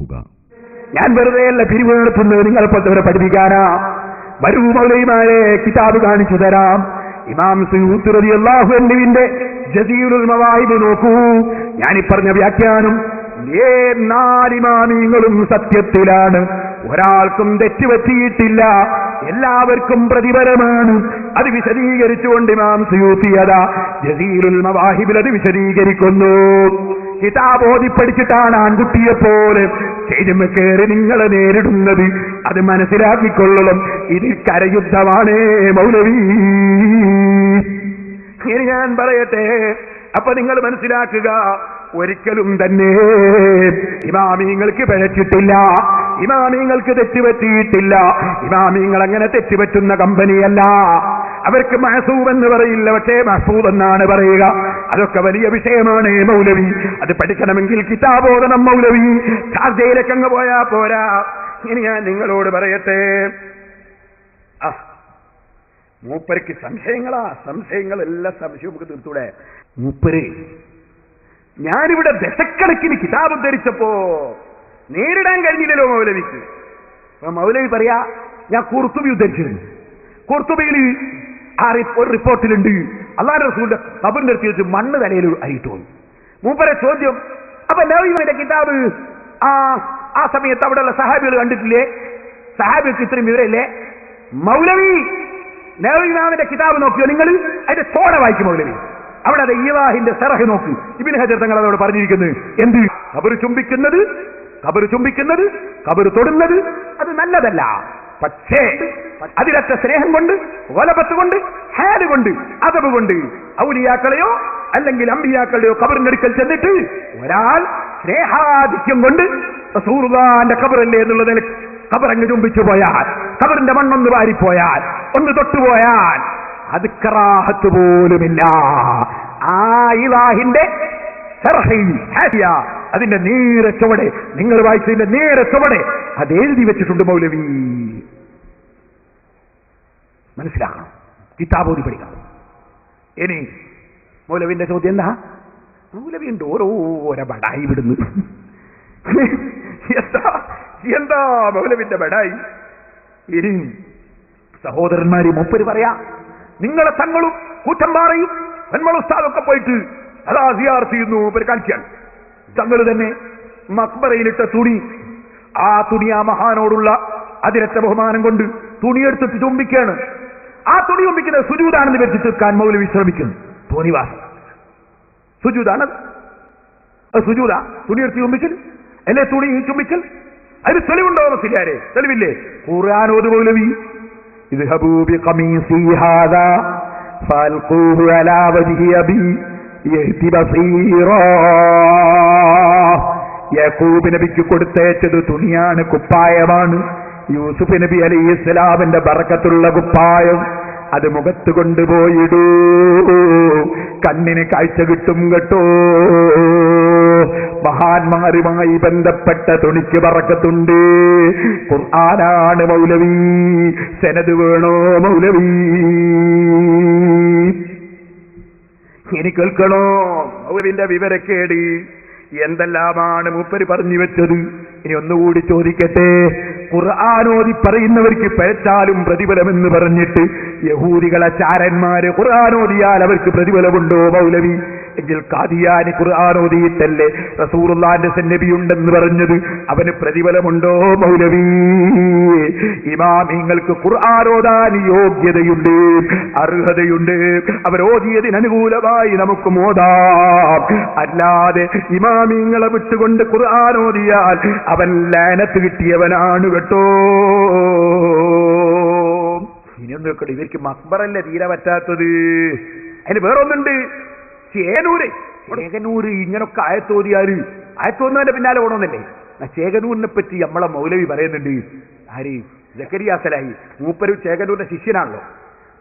നോക്കുക. ഞാൻ വെറുതെയല്ല പിരിവ് നടത്തുന്നത് നിങ്ങളെപ്പോലത്തെ പഠിപ്പിക്കാനാ. വരൂ മൗലവിമാരെ, കിതാബ് കാണിച്ചു തരാം. ഇമാം സുയൂത്തി റളിയല്ലാഹു അൻഹുവിന്റെ ജസീലുൽ മവാഹിബ് നോക്കൂ. ഞാനീ പറഞ്ഞ വ്യാഖ്യാനം നാലിമാമിങ്ങളും സത്യത്തിലാണ്, ഒരാൾക്കും തെറ്റുപറ്റിയിട്ടില്ല, എല്ലാവർക്കും പ്രതിഫലമാണ്. അത് വിശദീകരിച്ചുകൊണ്ട് ഇമാം സുയൂത്തി അതാ ജസീലുൽ മവാഹിബിൽ അത് വിശദീകരിക്കുന്നു. കിതാബ് ഓതി പഠിച്ചിട്ടാണ് ആൺകുട്ടിയെപ്പോലെ സ്റ്റേജിൽ കയറി നിങ്ങളെ നേരിടുന്നത്. അത് മനസ്സിലാക്കിക്കൊള്ളണം. ഇത് കരയുദ്ധമാണ് മൗലവി. ഇനി ഞാൻ പറയട്ടെ, അപ്പൊ നിങ്ങൾ മനസ്സിലാക്കുക, ഒരിക്കലും തന്നെ ഇമാമിങ്ങൾക്ക് പിഴച്ചിട്ടില്ല, ഇമാമിങ്ങൾക്ക് തെറ്റുപറ്റിയിട്ടില്ല. ഇമാമിങ്ങൾ അങ്ങനെ തെറ്റുപറ്റുന്ന കമ്പനിയല്ല. അവർക്ക് മഹസൂബ് എന്ന് പറയില്ല, പക്ഷേ മഹ്ഫൂദ് എന്നാണ് പറയുക. അതൊക്കെ വലിയ വിഷയമാണ് മൗലവി. അത് പഠിക്കണമെങ്കിൽ കിതാബോധനം മൗലവി. ഷാർജയിലേക്ക് അങ്ങ് പോയാ പോരാ. ഇനി ഞാൻ നിങ്ങളോട് പറയട്ടെ, മൂപ്പർക്ക് സംശയങ്ങളെല്ലാം സംശയം നമുക്ക് തീർത്തൂടെ? മൂപ്പര് ഞാനിവിടെ ദശക്കണക്കിന് കിതാബ് ധരിച്ചപ്പോ നേരിടാൻ കഴിഞ്ഞില്ലല്ലോ മൗലവിക്ക്. അപ്പൊ മൗലവി പറയാ, ഞാൻ ഖുർത്തുബി ഉദ്ധരിച്ചിരുന്നു. ഖുർത്തുബിയിൽ ഒരു റിപ്പോർട്ടിലുണ്ട്, അല്ലാഹുവിന്റെ റസൂലിന്റെ ഖബറിന്റെ അടുത്ത് വെച്ച് മണ്ണ് തലയിൽ അരിയിട്ടു. മൂപ്പരെ ചോദ്യം, അപ്പൊ നബിയുടെ കിതാബ് ആ സമയത്ത് അവിടെയുള്ള സഹാബികൾ കണ്ടിട്ടില്ലേ? സഹാബികൾക്ക് ഇത്രയും വിവരമില്ലേ? മൗലവി നബിയുടെ കിതാബ് നോക്കിയോ നിങ്ങൾ? അതിന്റെ ചോട വായിക്കും മൗലവി. അവിടെ അത് ഈവാഹിന്റെ സെറഹ് നോക്ക്. ഇബ്നു ഹജർ തങ്ങൾ അതോട് പറഞ്ഞിരിക്കുന്നത് എന്ത്? ഖബർ ചുംബിക്കുന്നത്, ഖബർ തൊടുന്നത് അത് നല്ലതല്ല. പക്ഷേ അതിലൊക്കെ സ്നേഹം കൊണ്ട്, വലപത്ത് കൊണ്ട്, ഹാല് കൊണ്ട്, അദബ് കൊണ്ട് ഔലിയാക്കളെയോ അല്ലെങ്കിൽ അമ്പിയാക്കളുടെയോ ഖബറിന്റെ അടുക്കൽ ചെന്നിട്ട് ഒരാൾ സ്നേഹാധിക്യം കൊണ്ട് റസൂലുള്ളാഹിന്റെ ഖബറല്ലേ എന്നുള്ളത് ഖബറങ്ങ് ചുംബിച്ചു പോയാൽ, ഖബറിന്റെ മണ്ണൊന്ന് വാരിപ്പോയാൽ, ഒന്ന് തൊട്ടുപോയാൽ അത് കറാഹത്ത് പോലുമില്ല. ആ ഇലാഹിന്റെ അതിന്റെ നേരെ ചുവടെ, നിങ്ങൾ വായിച്ചതിന്റെ നേരെ ചുവടെ അത് എഴുതി വെച്ചിട്ടുണ്ട് മൗലവി. മനസ്സിലാക്കണം, കിതാബോധി പഠിക്കണം. ഇനി മൗലവിന്റെ ചോദ്യം എന്താ? മൗലവിയുണ്ട് ഓരോരോ ബടായി വിടുന്നു. എന്താ മൗലവിന്റെ ബടായി? ഇനി സഹോദരന്മാര് മൂപ്പര് പറയാ, നിങ്ങളെ തങ്ങളും കൂറ്റമ്പാറയും ഉസ്താദൊക്കെ പോയിട്ട് അതാ സിയാറത്ത് ചെയ്യുന്നു കാണിക്കാൻ. തങ്ങൾ തന്നെ മക്ബറയിലിട്ട തുണി, ആ തുണി ആ മഹാനോടുള്ള അതിരറ്റ ബഹുമാനം കൊണ്ട് തുണിയെടുത്തിട്ട് ചുംബിക്കാണ്. ആ തുണി ചുംബിക്കുന്നത് സുജൂദാണെന്ന് വെച്ച് തീർക്കാൻ മൗലവി ശ്രമിക്കുന്നു. തോന്നിവാസം സുജൂദാണത്. സുജൂദ തുണിയെടുത്ത് ചുംബിക്കൽ അല്ലെ? തുണി ചുംബിക്കൽ അതിന് തെളിവുണ്ടോ? മനസ്സിലാരെ തെളിവില്ലേ? ഖുർആനോട് മൗലവി ഇദ്ഹബൂ ബിഖമീസി ഹാദാ ഫൽഖൂഹു അലാ വജ്ഹി അബി യഹ്തി ബസീറാ. യാക്കൂബ് നബിക്ക് കൊടുത്തേച്ചത് തുണിയാണ്, കുപ്പായമാണ്. യൂസുഫ് നബി അലൈഹിസ്സലാമിന്റെ ബറക്കത്തുള്ള കുപ്പായം. അത് മുഖത്ത് കൊണ്ടുപോയിടൂ, കണ്ണിന് കാഴ്ച കിട്ടും കേട്ടോ. മഹാന്മാരുമായി ബന്ധപ്പെട്ട തുണിക്ക് ബറക്കത്തുണ്ട്. ഖുർആനാണ് മൗലവി. സനദ് വേണോ മൗലവി? ഇനി കേൾക്കണോ മൗലവിന്റെ വിവരക്കേട് എന്തെല്ലാമാണ് മൂപ്പര് പറഞ്ഞു വെച്ചത്? ഇനി ഒന്നുകൂടി ചോദിക്കട്ടെ, ഖുർആനോദി പറയുന്നവർക്ക് പിഴച്ചാലും പ്രതിഫലമെന്ന് പറഞ്ഞിട്ട് യഹൂദികളെ ചാരന്മാര് ഖുർആനോദിയാൽ അവർക്ക് പ്രതിഫലമുണ്ടോ മൗലവി? എങ്കിൽ ഖാദിയാനി ഖുർആനോദിയിട്ടല്ലേ റസൂലുള്ളാഹിന്റെ സന്നബിയുണ്ടെന്ന് പറഞ്ഞത്? അവന് പ്രതിഫലമുണ്ടോ മൗലവി? ഇമാമിങ്ങൾക്ക് ഖുർആനോദാൻ യോഗ്യതയുണ്ട്, അർഹതയുണ്ട്. അവരോദിയതിന് അനുകൂലമായി നമുക്ക് ഓതാം. അല്ലാതെ ഇമാമിങ്ങളെ വിട്ടുകൊണ്ട് ഖുർആനോദിയാൽ അവൻ ലാനത്ത് കിട്ടിയവനാണ് കേട്ടോ. ഇനിയൊന്നും കേട്ടോ, ഇവർക്ക് മക്ബറല്ലേ തീരെ പറ്റാത്തത്. അതിന് വേറൊന്നുണ്ട്. ചേകനൂര് ഇങ്ങനൊക്കെ ആയത്തോന്നതിന്റെ പിന്നാലെ ഓടണമെന്നല്ലേ? ചേകനൂരിനെ പറ്റി നമ്മളെ മൗലവി പറയുന്നുണ്ട്. ആര്? സക്കരിയ സലാഹി. മൂപ്പര് ചേകനൂരിന്റെ ശിഷ്യനാണല്ലോ.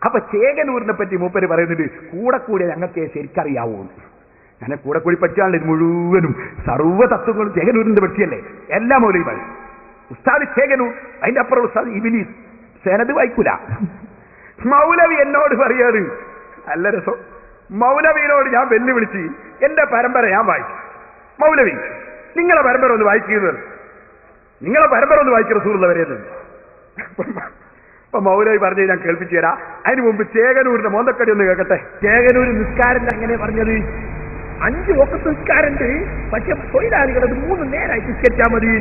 അപ്പൊ ചേകനൂരിനെ പറ്റി മൂപ്പര് പറയുന്നുണ്ട്, കൂടെ ഞങ്ങൾക്ക് ശരിക്കറിയാവൂ. ഞാൻ കൂടെ പഠിച്ചാണ് ഇത് മുഴുവനും സർവ്വ തത്വങ്ങളും ചേകനൂരിന്റെ പറ്റിയല്ലേ എല്ലാ മൗലവിമാരും. ഉസ്താദ് ചേകനൂർ, അതിന്റെ അപ്പുറം ഉസ്താദ് ഇബ്ലീസ്. സനദ് വായിക്കൂല. മൗലവി എന്നോട് പറയാറ് നല്ല രസം. മൗലവിനോട് ഞാൻ വെല്ലുവിളിച്ച് എന്റെ പരമ്പര ഞാൻ വായിച്ചു. മൗലവി നിങ്ങളെ പരമ്പര ഒന്ന് വായിക്കുന്നത്. നിങ്ങളെ പരമ്പര ഒന്ന് വായിക്കുക റസൂലുള്ള വരെയെന്ന്. അപ്പൊ മൗലവി പറഞ്ഞ് ഞാൻ കേൾപ്പിച്ചു തരാം. അതിന് മുമ്പ് ചേകനൂരിന്റെ മോന്തക്കടി ഒന്ന് കേൾക്കട്ടെ. ചേകനൂര് നിസ്കാരം എങ്ങനെ പറഞ്ഞത്? 5 വഖത്ത് നിസ്കാരമുണ്ട്, പക്ഷെ തൊഴിലാളികൾ അത് 3 നേരമായിട്ട് നിസ്കരിച്ചാൽ മതി.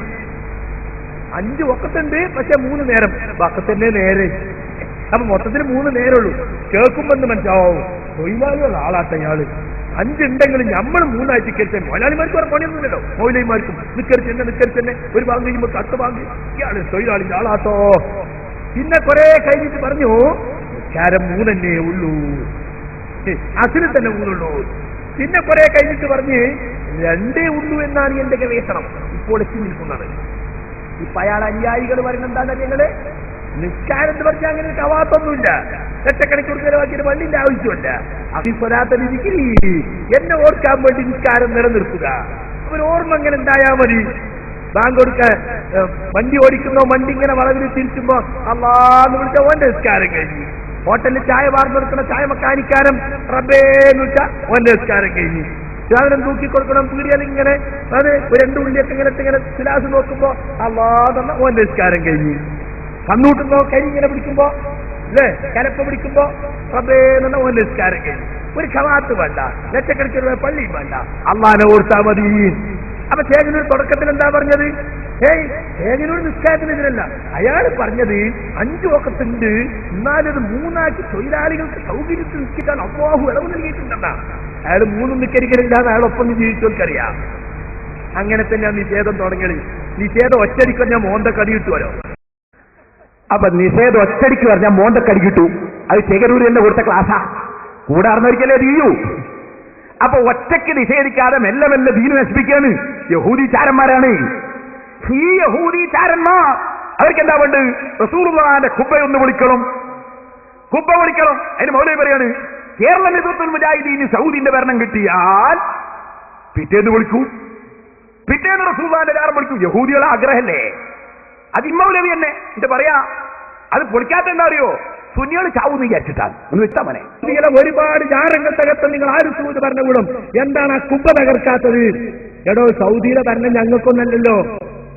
5 വഖത്തുണ്ട്, പക്ഷെ 3 നേരം വഖത്തിന്റെ നേരെ. അപ്പൊ മൊത്തത്തിൽ 3 നേരമുള്ളൂ. കേൾക്കുമ്പോ മനസ്സിലാവും തൊഴിലാളികളുടെ ആളാട്ട ഇയാള്. 5 ഉണ്ടെങ്കിലും നമ്മൾ 3 ആയിട്ട് നിസ്കരിച്ചാൽ മൊലാളിമാർക്ക് വേറെ പണിയൊന്നുമില്ലല്ലോ. മൗലവിമാർക്കും നിസ്കരിച്ചെന്നെ ഒരു ഭാഗം കഴിയുമ്പോൾ കത്ത് വാങ്ങി ഇയാള് തൊഴിലാളിന്റെ ആളാട്ടോ. പിന്നെ കുറെ കഴിഞ്ഞിട്ട് പറഞ്ഞു നിസ്കാരം 3 തന്നെ ഉള്ളൂ, അതിന് തന്നെ 3 ഉള്ളൂ. പിന്നെ കുറെ കഴിഞ്ഞിട്ട് പറഞ്ഞ് 2 ഉള്ളൂ എന്നാണ് എന്റെ ഗവേഷണം. ഇപ്പോൾ എത്തി നിൽക്കുന്നത്. ഇപ്പൊ അയാൾ അനുയായികൾ പറയുന്നത് എന്താണെന്ന് ഞങ്ങള് നിസ്കാരം എന്ന് പറഞ്ഞാൽ അങ്ങനെ കവാത്തൊന്നുമില്ല, ലക്ഷക്കണക്കിന് ചെലവാക്കിയിട്ട് വണ്ടിന്റെ ആവശ്യമില്ല. അതിപ്പൊരാത്തരിക്കൽ എന്നെ ഓർക്കാൻ വേണ്ടി നിസ്കാരം നിലനിർത്തുക. ഒരു ഓർമ്മ എങ്ങനെ ഉണ്ടായാൽ മതി. ബാങ്ക് കൊടുക്കാൻ വണ്ടി ഓടിക്കുന്നോ, വണ്ടി ഇങ്ങനെ വളവിൽ തിരിച്ചുമ്പോ അള്ളാന്ന് വിളിച്ച ഓന്റെ നിസ്കാരം കഴിഞ്ഞു. ഹോട്ടലിൽ ചായ വാർന്നു കൊടുക്കണ ചായ മക്കാനിക്കാരം റബ്ബേന്ന് വെച്ചാൽ ഓന്റെ നിസ്കാരം കഴിഞ്ഞു. സാധനം തൂക്കി കൊടുക്കണം പീടിയാൽ ഇങ്ങനെ അത് 2 ഉള്ളിയൊക്കെ ഇങ്ങനെ ശിലാസ് നോക്കുമ്പോ അള്ളാന്ന് ഓന്റെ നിസ്കാരം കഴിഞ്ഞു. കണ്ണൂട്ടുമ്പോ കരി ഇങ്ങനെ പിടിക്കുമ്പോ അല്ലേ, കലപ്പ പിടിക്കുമ്പോ റബ്ബേന്ന് ഓന്റെ നിസ്കാരം കഴിഞ്ഞു. ഒരു ഖവാത്ത് വേണ്ട, ലക്ഷക്കണക്കിന് പള്ളിയും വേണ്ട, അള്ളാനെ ഓർത്താ മതി. അപ്പൊ ചേകനൂർ തുടക്കത്തിൽ എന്താ പറഞ്ഞത്? ചേകനൂർ നിസ്കാരത്തിനെതിരല്ല. അയാൾ പറഞ്ഞത് 5 വഖത്തുണ്ട്, എന്നാലത് 3 ആക്കി തൊഴിലാളികൾക്ക് സൗകര്യത്തിൽ നിസ്കരിക്കാൻ അല്ലാഹു ഇളവ് നൽകിയിട്ടുണ്ടെന്നാ. അയാൾ 3 നിസ്കരിക്കലില്ലാതെ അയാളൊപ്പം ജീവിച്ചവർക്കറിയാം. അങ്ങനെ തന്നെയാണ് നിഷേധം തുടങ്ങിയത്. നിഷേധം ഒറ്റടിക്ക് പറഞ്ഞാൽ മോന്തക്കടി കിട്ടുമല്ലോ. അപ്പൊ നിഷേധം ഒറ്റടിക്ക് പറഞ്ഞാൽ മോന്തക്കടി കിട്ടൂ. അത് ചേകനൂർ തന്നെ കൊടുത്ത ക്ലാസ്സാ, കൂടാർന്നൊരിക്കലേ തീയൂ. അപ്പൊ ഒറ്റയ്ക്ക് നിഷേധിക്കാതെ മെല്ലെ മെല്ലെ ദീന് നശിപ്പിക്കാണ് യഹൂദിചാരന്മാരാണ്. ഈ യഹൂദിചാരന്മാർ അവർക്ക് എന്താ വേണ്ട? റസൂലുള്ളാഹിന്റെ ഖുബ്ബയൊന്ന് വിളിക്കണം, ഖുബ്ബ വിളിക്കണം. അതിന് മൗലവി പറയാണ് കേരള നേതൃത്വത്തിൽ മുജാഹിദീന് സൗദിന്റെ ഭരണം കിട്ടിയാൽ പിറ്റേന്ന് വിളിക്കൂ, പിറ്റേന്ന് റസൂലുള്ളാഹിന്റെ ജാറം വിളിക്കൂ. യഹൂദികളെ ആഗ്രഹല്ലേ? അത് മൗലവി തന്നെ എന്താ പറയാ. അത് പൊളിക്കാത്ത എന്താ അറിയോ? സുന്നികൾ ചാവൂന്ന് വിചാരിച്ചിട്ടാണ് ഒന്ന് വെച്ചാ മനെ. നിങ്ങളെ ഒരുപാട് ജാരംഗത്തകത്ത് നിങ്ങൾ ആര് സൗദി ഭരണകൂടം എന്താണ് ആ കുബ്ബ തകർക്കാത്തത്? എടോ സൗദിയിലെ ഭരണം ഞങ്ങൾക്കൊന്നല്ലല്ലോ.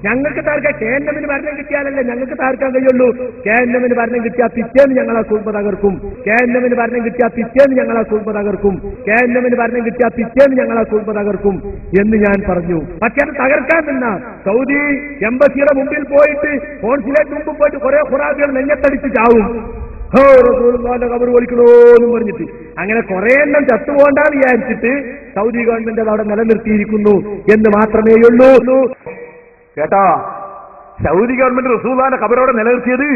ഞങ്ങൾക്ക് താർക്കാൻ കേന്ദ്രമിന് ഭരണം കിട്ടിയാലല്ലേ ഞങ്ങൾക്ക് താർക്കാൻ കഴിയുള്ളൂ. കേന്ദ്രമിന് ഭരണം കിട്ടിയാൽ പിറ്റേന്ന് ഞങ്ങളെ കുബ്ബ തകർക്കും, കേന്ദ്രമിന് ഭരണം കിട്ടിയാൽ പിറ്റേന്ന് ഞങ്ങളെ കുബ്ബ തകർക്കും, കേന്ദ്രമിന് ഭരണം കിട്ടിയാൽ പിറ്റേന്ന് ഞങ്ങളെ കുബ്ബ തകർക്കും എന്ന് ഞാൻ പറഞ്ഞു. പക്ഷെ അത് തകർക്കാൻ നിന്നാ സൗദി എംബസിയുടെ മുമ്പിൽ പോയിട്ട് കോൺസുലേറ്റ് മുമ്പിൽ പോയിട്ട് കുറെ ഖുറാബികൾ നെഞ്ഞത്തടിച്ച് ചാവും. ഖബർ വലിക്കണോന്നും പറഞ്ഞിട്ട് അങ്ങനെ കുറെ എണ്ണം ചത്തുപോകണ്ടാന്ന് വിചാരിച്ചിട്ട് സൗദി ഗവൺമെന്റ് അത് അവിടെ നിലനിർത്തിയിരിക്കുന്നു എന്ന് മാത്രമേയുള്ളൂ. കേട്ടോ, സൗദി ഗവൺമെന്റ് റസൂലുള്ളാഹിന്റെ ഖബറോടെ നിലനിർത്തിയത്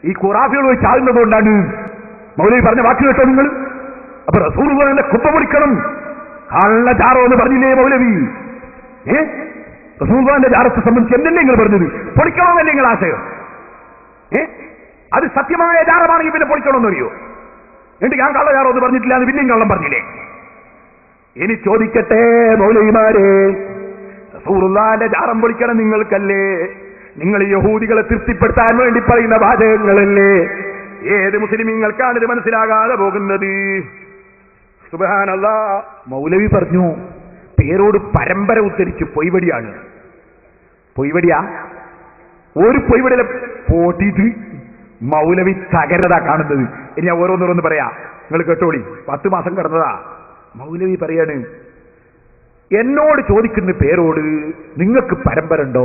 ഈ ഖുറാഫികൾ പോയി ചാടുന്നത് കൊണ്ടാണ്. മൗലവി പറഞ്ഞ വാക്ക് കേട്ടോ നിങ്ങൾ. അപ്പൊ റസൂലുള്ളാഹിന്റെ ഖുബ്ബ പൊളിക്കണം, കള്ള ജാറോ എന്ന് പറഞ്ഞില്ലേ മൗലവി? റസൂലുള്ളാഹിന്റെ ജാറത്തെ സംബന്ധിച്ച് എന്നല്ലേ നിങ്ങൾ പറഞ്ഞത്? പൊളിക്കണമെന്നല്ലേ നിങ്ങൾ ആശയം? അത് സത്യമായ ജാറമാണെങ്കിൽ പിന്നെ പൊളിക്കണമെന്നറിയോ? എന്നിട്ട് ഞാൻ കള്ള ജാറോ എന്ന് പറഞ്ഞിട്ടില്ല, അത് പിന്നെയും കള്ളം പറഞ്ഞില്ലേ? ഇനി ചോദിക്കട്ടെ മൗലവിമാരെ, റസൂലുള്ളാഹിന്റെ ജാറം പൊളിക്കണം നിങ്ങൾക്കല്ലേ? നിങ്ങൾ യഹൂദികളെ തൃപ്തിപ്പെടുത്താൻ വേണ്ടി പറയുന്ന വാചകങ്ങളല്ലേ? ഏത് മുസ്ലിമീങ്ങൾക്കാണ് ഇത് മനസ്സിലാകാതെ പോകുന്നത്? സുബ്ഹാനല്ലാഹ്. മൗലവി പറഞ്ഞു പേരോട് പരമ്പര ഉദ്ധരിച്ച് പൊയ്വടിയാണ്. പൊയ്വടിയാ? ഒരു പൊയ്വടിയിലെ പോട്ടിയിട്ട് മൗലവി തകരതാ കാണുന്നത്. ഇനി ഞാൻ ഓരോന്നോരോന്ന് പറയാ, നിങ്ങൾ കേട്ടോളി. 10 മാസം കിടന്നതാ. മൗലവി പറയാണ് എന്നോട് ചോദിക്കുന്ന പേരോട് നിങ്ങൾക്ക് പരമ്പര ഉണ്ടോ?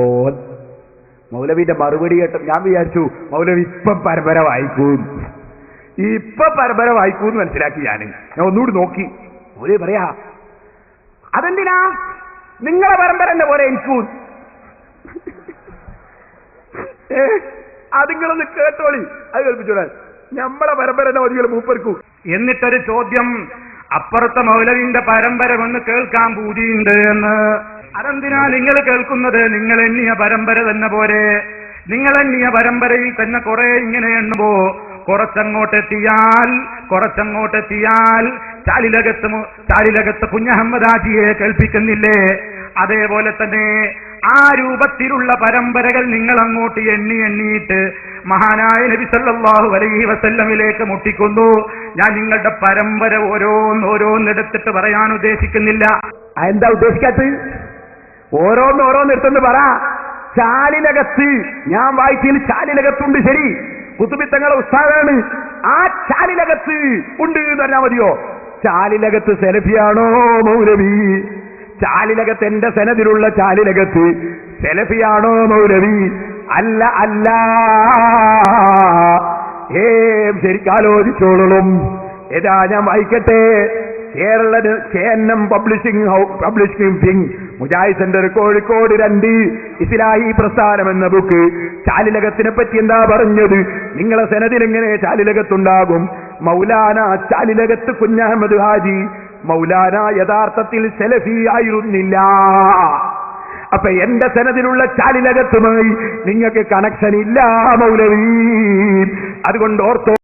മൗലവിന്റെ മറുപടി കേട്ട ഞാൻ വിചാരിച്ചു മൗലവി ഇപ്പം പരമ്പര വായിക്കും, ഇപ്പൊ പരമ്പര വായിക്കൂന്ന് മനസ്സിലാക്കി. ഞാൻ ഒന്നുകൂടി നോക്കി. മൗലവി പറയാ അതെന്തിനാ നിങ്ങളെ പരമ്പര എന്നെ പോലെ എനിക്കും. അതിങ്ങളൊന്ന് കേട്ടോളി, അത് കേൾപ്പിച്ചോളാൻ. നമ്മളെ പരമ്പര എന്നെ മതികൾ മൂപ്പർക്കൂ. എന്നിട്ടൊരു ചോദ്യം, അപ്പുറത്തെ മൗലവിന്റെ പരമ്പര ഒന്ന് കേൾക്കാൻ പൂതിയുണ്ട് എന്ന്. അതെന്തിനാ നിങ്ങൾ കേൾക്കുന്നത്? നിങ്ങൾ എണ്ണിയ പരമ്പര തന്നെ പോരെ. നിങ്ങൾ എണ്ണിയ പരമ്പരയിൽ തന്നെ കുറെ ഇങ്ങനെ എണ്ണുമ്പോ കുറച്ചങ്ങോട്ടെത്തിയാൽ ചാലിലകത്ത് കുഞ്ഞഹമ്മദാജിയെ കേൾപ്പിക്കുന്നില്ലേ? അതേപോലെ തന്നെ ആ രൂപത്തിലുള്ള പരമ്പരകൾ നിങ്ങൾ അങ്ങോട്ട് എണ്ണിയിട്ട് മഹാനായ നബി സല്ലല്ലാഹു അലൈഹി വസല്ലമിലേക്ക് മുട്ടിക്കുന്നു. ഞാൻ നിങ്ങളുടെ പരമ്പര ഓരോന്നെടുത്തിട്ട് പറയാൻ ഉദ്ദേശിക്കുന്നില്ല. എന്താ ഉദ്ദേശിക്കാത്തത്? ഓരോന്നെടുത്തെന്ന് പറ. ചാലിലകത്ത്, ഞാൻ വായിച്ചതിൽ ചാലിലകത്തുണ്ട്, ശരി, കുത്തുബിത്തങ്ങളെ ഉസ്താദാണ്, ആ ചാലിലകത്ത് ഉണ്ട് എന്ന് പറഞ്ഞാൽ മതിയോ? ചാലിലകത്ത് സെലഫിയാണോ മൗലവി? ചാലിലകത്ത്, എന്റെ സനദിലുള്ള ചാലിലകത്ത് സെലഫിയാണോ മൗലവി? അല്ല അല്ല. ശരിക്കാലോചിച്ചോളും. ഏതാ ഞാൻ വായിക്കട്ടെ. Kerala KNM publishing Mujahid centre Kozhikode 2 ഇസ്ലാഹി പ്രസ്ഥാനം എന്ന ബുക്ക് ചാലിലകത്തിനെ പറ്റി എന്താ പറഞ്ഞത്? നിങ്ങളെ സനദിൽ എങ്ങനെ ചാലിലകത്തുണ്ടാകും? മൗലാന ചാലിലകത്ത് കുഞ്ഞഹമ്മദ് ഹാജി മൗലാന യഥാർത്ഥത്തിൽ സെലഫി ആയിരുന്നില്ല. അപ്പൊ എന്റെ സനദിലുള്ള ചാലിലകത്തുമായി നിങ്ങൾക്ക് കണക്ഷൻ ഇല്ല മൗലവി. അതുകൊണ്ട് ഓർത്തോ.